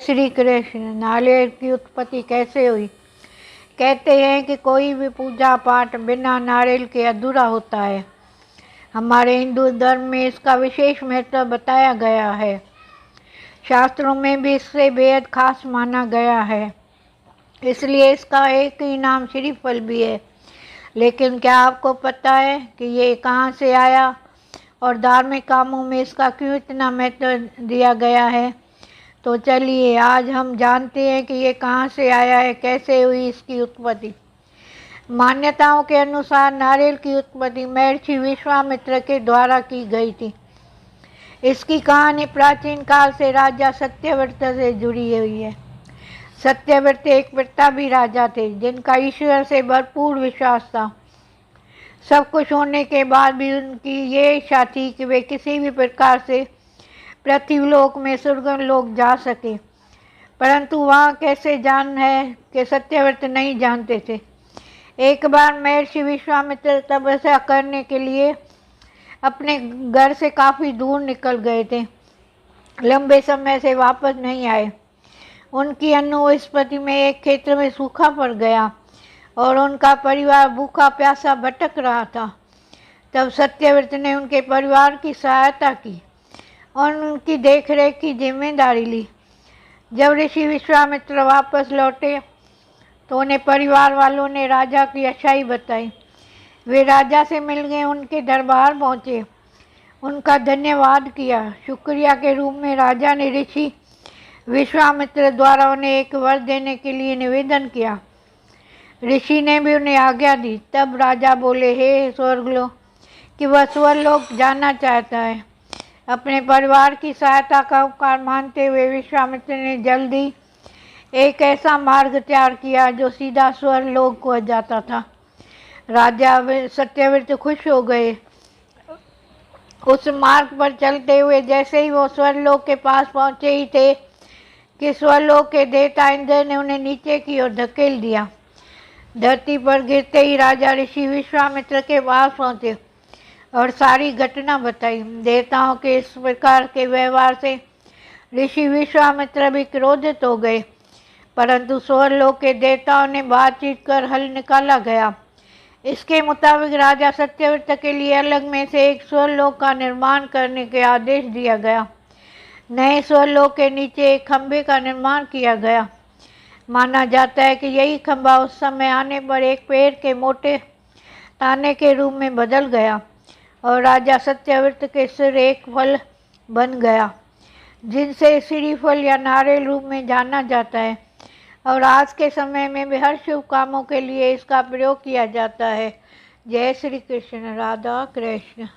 श्री कृष्ण। नारियल की उत्पत्ति कैसे हुई? कहते हैं कि कोई भी पूजा पाठ बिना नारियल के अधूरा होता है। हमारे हिंदू धर्म में इसका विशेष महत्व बताया गया है। शास्त्रों में भी इससे बेहद खास माना गया है, इसलिए इसका एक ही नाम श्रीफल भी है। लेकिन क्या आपको पता है कि ये कहाँ से आया और धार्मिक कामों में इसका क्यों इतना महत्व दिया गया है? तो चलिए आज हम जानते हैं कि ये कहाँ से आया है, कैसे हुई इसकी उत्पत्ति। मान्यताओं के अनुसार नारियल की उत्पत्ति महर्षि विश्वामित्र के द्वारा की गई थी। इसकी कहानी प्राचीन काल से राजा सत्यव्रत से जुड़ी हुई है। सत्यव्रत एक प्रतापी राजा थे जिनका ईश्वर से भरपूर विश्वास था। सब कुछ होने के बाद भी उनकी ये इच्छा थी कि वे किसी भी प्रकार से पृथ्वीलोक में स्वर्ग लोक जा सके, परंतु वहाँ कैसे जान है कि सत्यव्रत नहीं जानते थे। एक बार महर्षि विश्वामित्र तपस्या करने के लिए अपने घर से काफ़ी दूर निकल गए थे। लंबे समय से वापस नहीं आए। उनकी अनुस्पति में एक क्षेत्र में सूखा पड़ गया और उनका परिवार भूखा प्यासा भटक रहा था। तब सत्यव्रत ने उनके परिवार की सहायता की और उनकी देखरेख की जिम्मेदारी ली। जब ऋषि विश्वामित्र वापस लौटे तो उन्हें परिवार वालों ने राजा की अच्छाई बताई। वे राजा से मिल गए, उनके दरबार पहुँचे, उनका धन्यवाद किया। शुक्रिया के रूप में राजा ने ऋषि विश्वामित्र द्वारा उन्हें एक वर देने के लिए निवेदन किया। ऋषि ने भी उन्हें आज्ञा दी। तब राजा बोले, हे स्वर्गलोक, कि वह स्वर्गलोक जाना चाहता है। अपने परिवार की सहायता का उपकार मानते हुए विश्वामित्र ने जल्दी एक ऐसा मार्ग तैयार किया जो सीधा स्वर्गलोक को जाता था। राजा सत्यव्रत खुश हो गए। उस मार्ग पर चलते हुए जैसे ही वो स्वर्गलोक के पास पहुंचे ही थे कि स्वर्गलोक के देवता इंद्र ने उन्हें नीचे की ओर धकेल दिया। धरती पर गिरते ही राजा ऋषि विश्वामित्र के पास पहुंचे और सारी घटना बताई। देवताओं के इस प्रकार के व्यवहार से ऋषि विश्वामित्र भी क्रोधित हो गए, परंतु स्वर्गलोक के देवताओं ने बातचीत कर हल निकाला गया। इसके मुताबिक राजा सत्यव्रत के लिए अलग में से एक स्वर्गलोक का निर्माण करने के आदेश दिया गया। नए स्वर्गलोक के नीचे एक खंभे का निर्माण किया गया। माना जाता है कि यही खंभा उस समय आने पर एक पेड़ के मोटे ताने के रूप में बदल गया और राजा सत्यव्रत के सिर एक फल बन गया, जिनसे श्रीफल या नारियल रूप में जाना जाता है। और आज के समय में भी हर शुभ कामों के लिए इसका प्रयोग किया जाता है। जय श्री कृष्ण। राधा कृष्ण।